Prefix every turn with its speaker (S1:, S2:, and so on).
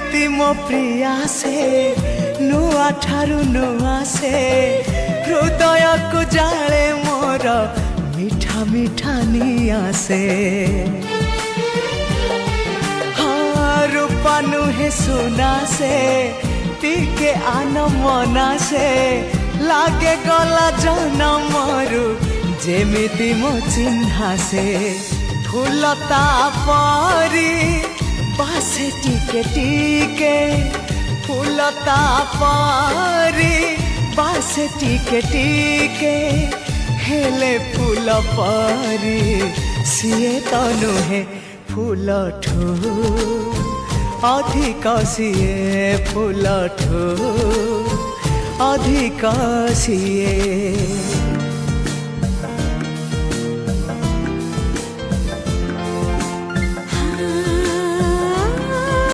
S1: जेमिति मो प्रिया से नुआ ठारू नुआ से हृदय को जाले मोर मीठा मीठा निया से हाँ रूपा नुहे सुना से टिके आन मना से लागे गला जनमरु जेमिति मो चिन्हा से फूलता परी बासे टिके टिके फूलता परी बासे टिके टिके हेले फूल परी सीए तो नुहे फूल ठू अधिक सीए फूल ठू अधिक सीए।